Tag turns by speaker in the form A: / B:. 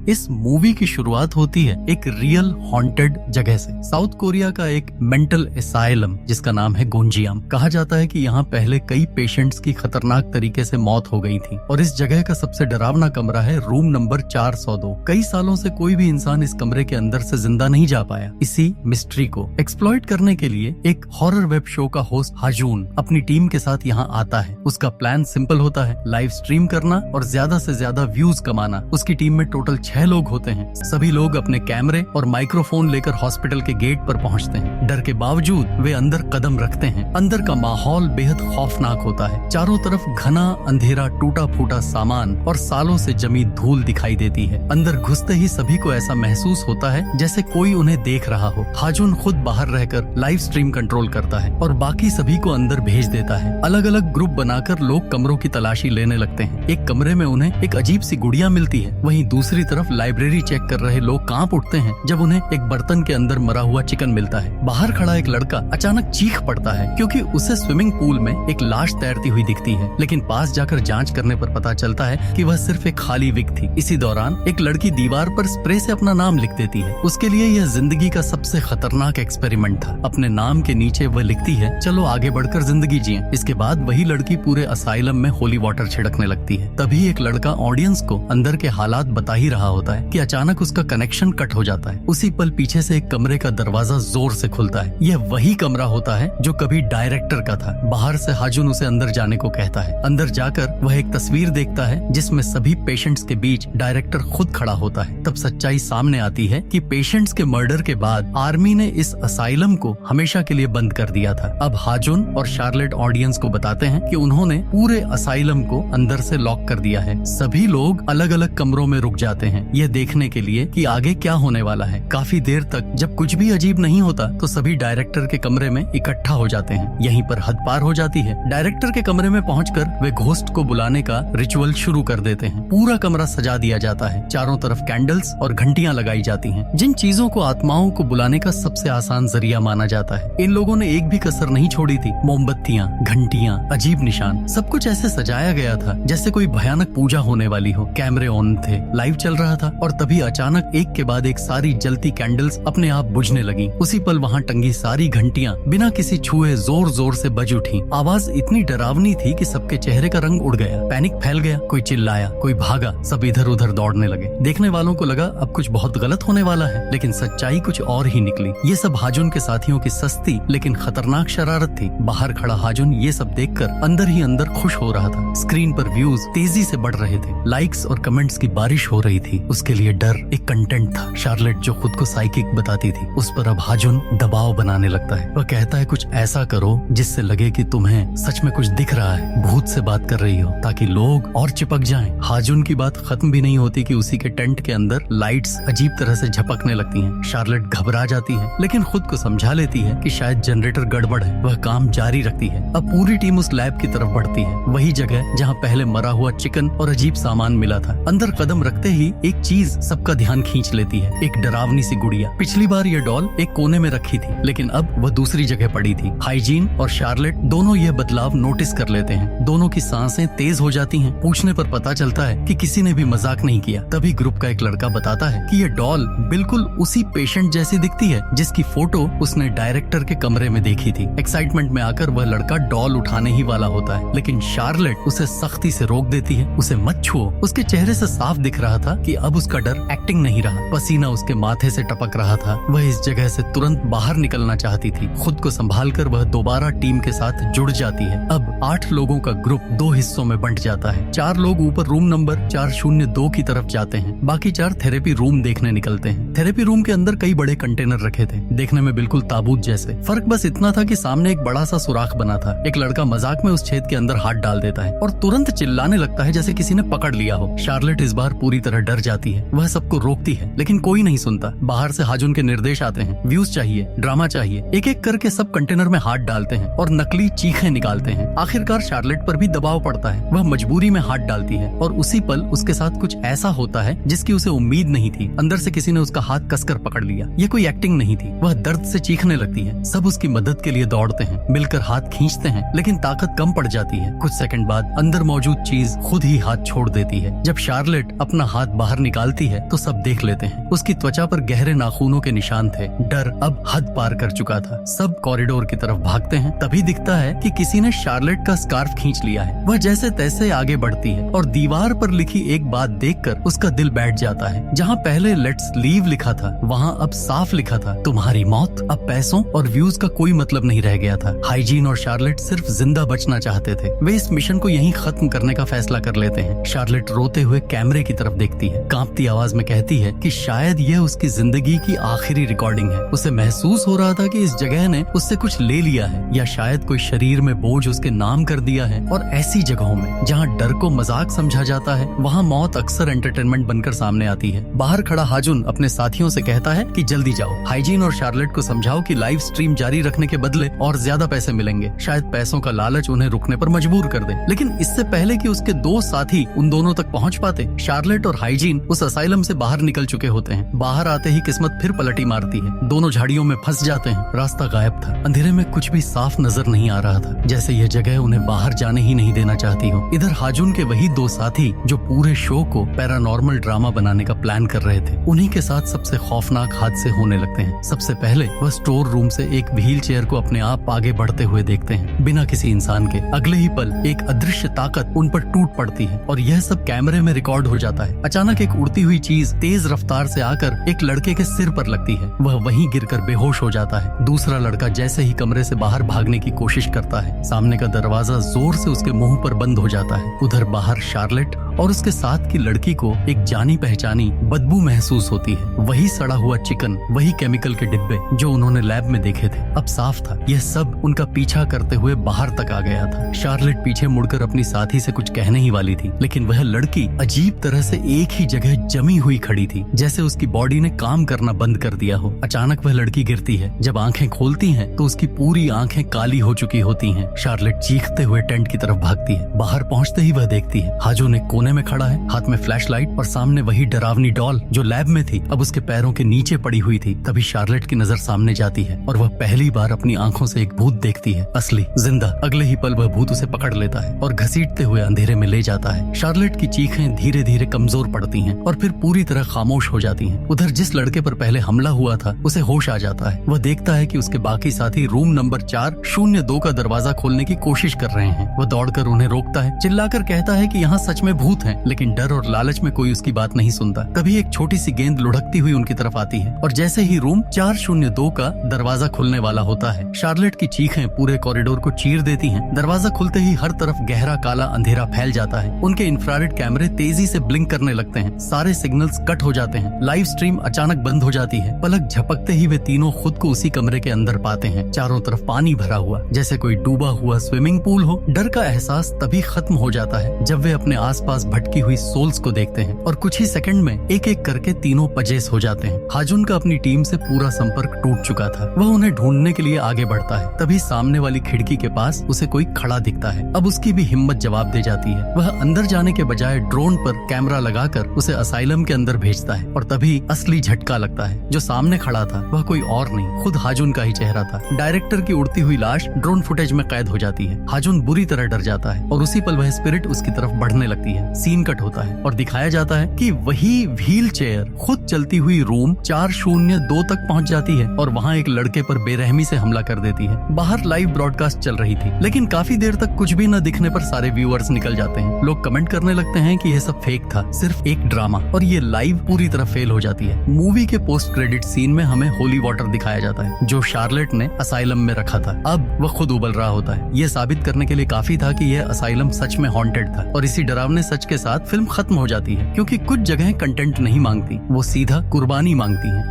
A: इस मूवी की शुरुआत होती है एक रियल हॉन्टेड जगह से। साउथ कोरिया का एक मेंटल एसाइलम जिसका नाम है गोंजियाम। कहा जाता है कि यहाँ पहले कई पेशेंट्स की खतरनाक तरीके से मौत हो गई थी और इस जगह का सबसे डरावना कमरा है रूम नंबर 402। कई सालों से कोई भी इंसान इस कमरे के अंदर से जिंदा नहीं जा पाया। इसी मिस्ट्री को एक्सप्लॉइट करने के लिए एक हॉरर वेब शो का होस्ट हाजून अपनी टीम के साथ यहाँ आता है। उसका प्लान सिंपल होता है, लाइव स्ट्रीम करना और ज्यादा से ज्यादा व्यूज कमाना। उसकी टीम में टोटल 6 लोग होते हैं। सभी लोग अपने कैमरे और माइक्रोफोन लेकर हॉस्पिटल के गेट पर पहुंचते हैं। डर के बावजूद वे अंदर कदम रखते हैं। अंदर का माहौल बेहद खौफनाक होता है। चारों तरफ घना अंधेरा, टूटा फूटा सामान और सालों से जमी धूल दिखाई देती है। अंदर घुसते ही सभी को ऐसा महसूस होता है जैसे कोई उन्हें देख रहा हो। हाजून खुद बाहर रहकर लाइव स्ट्रीम कंट्रोल करता है और बाकी सभी को अंदर भेज देता है। अलग अलग ग्रुप बनाकर लोग कमरों की तलाशी लेने लगते हैं। एक कमरे में उन्हें एक अजीब सी गुड़िया मिलती है। वहीं दूसरी तरफ लाइब्रेरी चेक कर रहे लोग कांप उठते हैं जब उन्हें एक बर्तन के अंदर मरा हुआ चिकन मिलता है। बाहर खड़ा एक लड़का अचानक चीख पड़ता है क्योंकि उसे स्विमिंग पूल में एक लाश तैरती हुई दिखती है, लेकिन पास जाकर जांच करने पर पता चलता है कि वह सिर्फ एक खाली विग थी। इसी दौरान एक लड़की दीवार पर स्प्रे से अपना नाम लिख देती है। उसके लिए यह जिंदगी का सबसे खतरनाक एक्सपेरिमेंट था। अपने नाम के नीचे वह लिखती है, चलो आगे बढ़कर जिंदगी जिए। इसके बाद वही लड़की पूरे असाइलम में होली वाटर छिड़कने लगती है। तभी एक लड़का ऑडियंस को अंदर के हालात बता ही रहा होता है कि अचानक उसका कनेक्शन कट हो जाता है। उसी पल पीछे से एक कमरे का दरवाजा जोर से खुलता है। यह वही कमरा होता है जो कभी डायरेक्टर का था। बाहर से हाजून उसे अंदर जाने को कहता है। अंदर जाकर वह एक तस्वीर देखता है जिसमें सभी पेशेंट्स के बीच डायरेक्टर खुद खड़ा होता है। तब सच्चाई सामने आती है कि पेशेंट्स के मर्डर के बाद आर्मी ने इस असाइलम को हमेशा के लिए बंद कर दिया था। अब हाजून और शार्लेट ऑडियंस को बताते हैं कि उन्होंने पूरे असाइलम को अंदर से लॉक कर दिया है। सभी लोग अलग अलग कमरों में रुक जाते हैं यह देखने के लिए कि आगे क्या होने वाला है। काफी देर तक जब कुछ भी अजीब नहीं होता तो सभी डायरेक्टर के कमरे में इकट्ठा हो जाते हैं। यहीं पर हद पार हो जाती है। डायरेक्टर के कमरे में पहुंचकर वे घोस्ट को बुलाने का रिचुअल शुरू कर देते हैं। पूरा कमरा सजा दिया जाता है। चारों तरफ कैंडल्स और घंटियां लगाई जाती हैं, जिन चीजों को आत्माओं को बुलाने का सबसे आसान जरिया माना जाता है। इन लोगों ने एक भी कसर नहीं छोड़ी थी। मोमबत्तियां, घंटियां, अजीब निशान, सब कुछ ऐसे सजाया गया था जैसे कोई भयानक पूजा होने वाली हो। कैमरे ऑन थे, लाइव चल रहा था और तभी अचानक एक के बाद एक सारी जलती कैंडल्स अपने आप बुझने लगी। उसी पल वहाँ टंगी सारी घंटियां बिना किसी छुए जोर जोर से बज उठी। आवाज इतनी डरावनी थी कि सबके चेहरे का रंग उड़ गया। पैनिक फैल गया, कोई चिल्लाया, कोई भागा, सब इधर उधर दौड़ने लगे। देखने वालों को लगा अब कुछ बहुत गलत होने वाला है, लेकिन सच्चाई कुछ और ही निकली। ये सब हाजून के साथियों की सस्ती लेकिन खतरनाक शरारत थी। बाहर खड़ा हाजून ये सब देखकर अंदर ही अंदर खुश हो रहा था। स्क्रीन पर व्यूज तेजी से बढ़ रहे थे, लाइक्स और कमेंट्स की बारिश हो रही थी। उसके लिए डर एक कंटेंट था। शार्लेट जो खुद को साइकिक बताती थी, उस पर अब हाजून दबाव बनाने लगता है। वह कहता है कुछ ऐसा करो जिससे लगे कि तुम्हें सच में कुछ दिख रहा है, भूत से बात कर रही हो, ताकि लोग और चिपक जाएं। हाजून की बात खत्म भी नहीं होती कि उसी के टेंट के अंदर लाइट्स अजीब तरह से झपकने लगती हैं। शार्लेट घबरा जाती है लेकिन खुद को समझा लेती है कि शायद जनरेटर गड़बड़ है। वह काम जारी रखती है। अब पूरी टीम उस लैब की तरफ बढ़ती है, वही जगह जहाँ पहले मरा हुआ चिकन और अजीब सामान मिला था। अंदर कदम रखते ही एक चीज सबका ध्यान खींच लेती है, एक डरावनी सी गुड़िया। पिछली बार यह डॉल एक कोने में रखी थी, लेकिन अब वह दूसरी जगह पड़ी थी। हाइजीन और शार्लेट दोनों यह बदलाव नोटिस कर लेते हैं। दोनों की सांसें तेज हो जाती हैं। पूछने पर पता चलता है कि किसी ने भी मजाक नहीं किया। तभी ग्रुप का एक लड़का बताता है कि यह डॉल बिल्कुल उसी पेशेंट जैसी दिखती है जिसकी फोटो उसने डायरेक्टर के कमरे में देखी थी। एक्साइटमेंट में आकर वह लड़का डॉल उठाने ही वाला होता है, लेकिन शार्लेट उसे सख्ती से रोक देती है। उसे मत छुओ। उसके चेहरे से साफ दिख रहा था कि अब उसका डर एक्टिंग नहीं रहा। पसीना उसके माथे से टपक रहा था। वह इस जगह से तुरंत बाहर निकलना चाहती थी। खुद को संभालकर वह दोबारा टीम के साथ जुड़ जाती है। अब 8 लोगों का ग्रुप 2 हिस्सों में बंट जाता है। 4 लोग ऊपर रूम नंबर 402 की तरफ जाते हैं, बाकी 4 थेरेपी रूम देखने निकलते हैं। थेरेपी रूम के अंदर कई बड़े कंटेनर रखे थे, देखने में बिल्कुल ताबूत जैसे। फर्क बस इतना था कि सामने एक बड़ा सा सुराख बना था। एक लड़का मजाक में उस छेद के अंदर हाथ डाल देता है और तुरंत चिल्लाने लगता है जैसे किसी ने पकड़ लिया हो। शार्लेट इस बार पूरी तरह डर जाती है। वह सबको रोकती है लेकिन कोई नहीं सुनता। बाहर से हाजून के निर्देश आते हैं, व्यूज चाहिए, ड्रामा चाहिए। एक एक करके सब कंटेनर में हाथ डालते हैं और नकली चीखें निकालते हैं। आखिरकार शार्लेट पर भी दबाव पड़ता है। वह मजबूरी में हाथ डालती है और उसी पल उसके साथ कुछ ऐसा होता है जिसकी उसे उम्मीद नहीं थी। अंदर से किसी ने उसका हाथ कसकर पकड़ लिया। ये कोई एक्टिंग नहीं थी। वह दर्द से चीखने लगती है। सब उसकी मदद के लिए दौड़ते हैं, मिलकर हाथ खींचते हैं, लेकिन ताकत कम पड़ जाती है। कुछ सेकंड बाद अंदर मौजूद चीज खुद ही हाथ छोड़ देती है। जब शार्लेट अपना हाथ बाहर बाहर निकालती है तो सब देख लेते हैं। उसकी त्वचा पर गहरे नाखूनों के निशान थे। डर अब हद पार कर चुका था। सब कॉरिडोर की तरफ भागते हैं। तभी दिखता है कि किसी ने शार्लेट का स्कार्फ खींच लिया है। वह जैसे तैसे आगे बढ़ती है और दीवार पर लिखी एक बात देखकर उसका दिल बैठ जाता है। जहाँ पहले लेट्स लीव लिखा था, वहाँ अब साफ लिखा था तुम्हारी मौत। अब पैसों और व्यूज का कोई मतलब नहीं रह गया था। हाइजीन और शार्लेट सिर्फ जिंदा बचना चाहते थे। वे इस मिशन को यहीं खत्म करने का फैसला कर लेते हैं। शार्लेट रोते हुए कैमरे की तरफ देखती है, कांपती आवाज में कहती है कि शायद यह उसकी जिंदगी की आखिरी रिकॉर्डिंग है। उसे महसूस हो रहा था कि इस जगह ने उससे कुछ ले लिया है, या शायद कोई शरीर में बोझ उसके नाम कर दिया है। और ऐसी जगहों में जहाँ डर को मजाक समझा जाता है, वहाँ मौत अक्सर एंटरटेनमेंट बनकर सामने आती है। बाहर खड़ा हाजुन अपने साथियों से कहता है कि जल्दी जाओ, हाइजीन और शार्लेट को समझाओ कि लाइव स्ट्रीम जारी रखने के बदले और ज्यादा पैसे मिलेंगे। शायद पैसों का लालच उन्हें रुकने पर मजबूर कर दे। लेकिन इससे पहले कि उसके दो साथी उन दोनों तक पहुंच पाते, शार्लेट और हाइजीन उस असाइलम से बाहर निकल चुके होते हैं। बाहर आते ही किस्मत फिर पलटी मारती है। दोनों झाड़ियों में फंस जाते हैं। रास्ता गायब था। अंधेरे में कुछ भी साफ नजर नहीं आ रहा था, जैसे यह जगह उन्हें बाहर जाने ही नहीं देना चाहती हो। इधर हाजुन के वही दो साथी जो पूरे शो को पैरानॉर्मल ड्रामा बनाने का प्लान कर रहे थे, उन्हीं के साथ सबसे खौफनाक हादसे होने लगते हैं। सबसे पहले वह स्टोर रूम से एक व्हील चेयर को अपने आप आगे बढ़ते हुए देखते हैं, बिना किसी इंसान के। अगले ही पल एक अदृश्य ताकत उन पर टूट पड़ती है और यह सब कैमरे में रिकॉर्ड हो जाता है। अचानक एक उड़ती हुई चीज तेज रफ्तार से आकर एक लड़के के सिर पर लगती है। वह वहीं गिरकर बेहोश हो जाता है। दूसरा लड़का जैसे ही कमरे से बाहर भागने की कोशिश करता है, सामने का दरवाजा जोर से उसके मुंह पर बंद हो जाता है। उधर बाहर शार्लेट और उसके साथ की लड़की को एक जानी पहचानी बदबू महसूस होती है। वही सड़ा हुआ चिकन, वही केमिकल के डिब्बे जो उन्होंने लैब में देखे थे। अब साफ था यह सब उनका पीछा करते हुए बाहर तक आ गया था। शार्लेट पीछे मुड़कर अपनी साथी से कुछ कहने ही वाली थी, लेकिन वह लड़की अजीब तरह से एक ही जगह जमी हुई खड़ी थी, जैसे उसकी बॉडी ने काम करना बंद कर दिया हो। अचानक वह लड़की गिरती है। जब आंखें खोलती हैं तो उसकी पूरी आंखें काली हो चुकी होती हैं। शार्लेट चीखते हुए टेंट की तरफ भागती है। बाहर पहुंचते ही वह देखती है हाजुन एक कोने में खड़ा है, हाथ में फ्लैशलाइट, और सामने वही डरावनी डॉल जो लैब में थी अब उसके पैरों के नीचे पड़ी हुई थी। तभी शार्लेट की नजर सामने जाती है और वह पहली बार अपनी आंखों से एक भूत देखती है, असली, जिंदा। अगले ही पल वह भूत उसे पकड़ लेता है और घसीटते हुए अंधेरे में ले जाता है। शार्लेट की चीखें धीरे धीरे कमजोर पड़ती हैं और फिर पूरी तरह खामोश हो जाती हैं। उधर जिस लड़के पर पहले हमला हुआ था उसे होश आ जाता है। वह देखता है कि उसके बाकी साथी रूम नंबर 402 का दरवाजा खोलने की कोशिश कर रहे हैं। वह दौड़कर उन्हें रोकता है, चिल्लाकर कहता है कि यहाँ सच में भूत हैं, लेकिन डर और लालच में कोई उसकी बात नहीं सुनता। तभी एक छोटी सी गेंद लुढ़कती हुई उनकी तरफ आती है और जैसे ही रूम 402 का दरवाजा खुलने वाला होता है, शार्लेट की चीखें पूरे कॉरिडोर को चीर देती हैं। दरवाजा खुलते ही हर तरफ गहरा काला अंधेरा फैल जाता है। उनके इंफ्रारेड कैमरे तेजी से ब्लिंक करने लगते हैं। सारे सिग्नल्स कट हो जाते हैं। लाइव स्ट्रीम अचानक बंद हो जाती है। पलक झपकते ही वे तीनों खुद को उसी कमरे के अंदर पाते हैं। चारों तरफ पानी भरा हुआ, जैसे कोई डूबा हुआ स्विमिंग पूल हो। डर का एहसास तभी खत्म हो जाता है जब वे अपने आसपास भटकी हुई सोल्स को देखते हैं और कुछ ही सेकंड में एक एक करके तीनों पजेस हो जाते हैं। हाजुन का अपनी टीम से पूरा संपर्क टूट चुका था। वह उन्हें ढूंढने के लिए आगे बढ़ता है। तभी सामने वाली खिड़की के पास उसे कोई खड़ा दिखता है। अब उसकी भी हिम्मत जवाब दे जाती है। वह अंदर जाने के बजाय ड्रोन पर कैमरा लगाकर उसे असाइलम के अंदर भेजता है और तभी असली झटका लगता है। जो सामने खड़ा था वह कोई और नहीं, खुद हाजुन का ही चेहरा था। डायरेक्टर की उड़ती हुई लाश ड्रोन फुटेज में कैद हो जाती है। हाजुन बुरी तरह डर जाता है और उसी पल वह स्पिरिट उसकी तरफ बढ़ने लगती है। सीन कट होता है और दिखाया जाता है कि वही व्हील चेयर खुद चलती हुई रूम 402 तक पहुंच जाती है और वहां एक लड़के पर बेरहमी से हमला कर देती है। बाहर लाइव ब्रॉडकास्ट चल रही थी, लेकिन काफी देर तक कुछ भी न दिखने पर सारे व्यूअर्स निकल जाते हैं। लोग कमेंट करने लगते हैं कि यह सब फेक था, सिर्फ एक ड्रामा, और ये लाइव पूरी तरह फेल हो जाती है। मूवी के पोस्ट क्रेडिट सीन में हमें होली वाटर दिखाया जाता है जो शार्लेट ने असाइलम में रखा था। अब वह खुद उबल रहा होता है। यह साबित करने के लिए काफी था कि यह असाइलम सच में हॉन्टेड था और इसी डरावने सच के साथ फिल्म खत्म हो जाती है, क्योंकि कुछ जगहें कंटेंट नहीं मांगती, वो सीधा कुर्बानी मांगती हैं।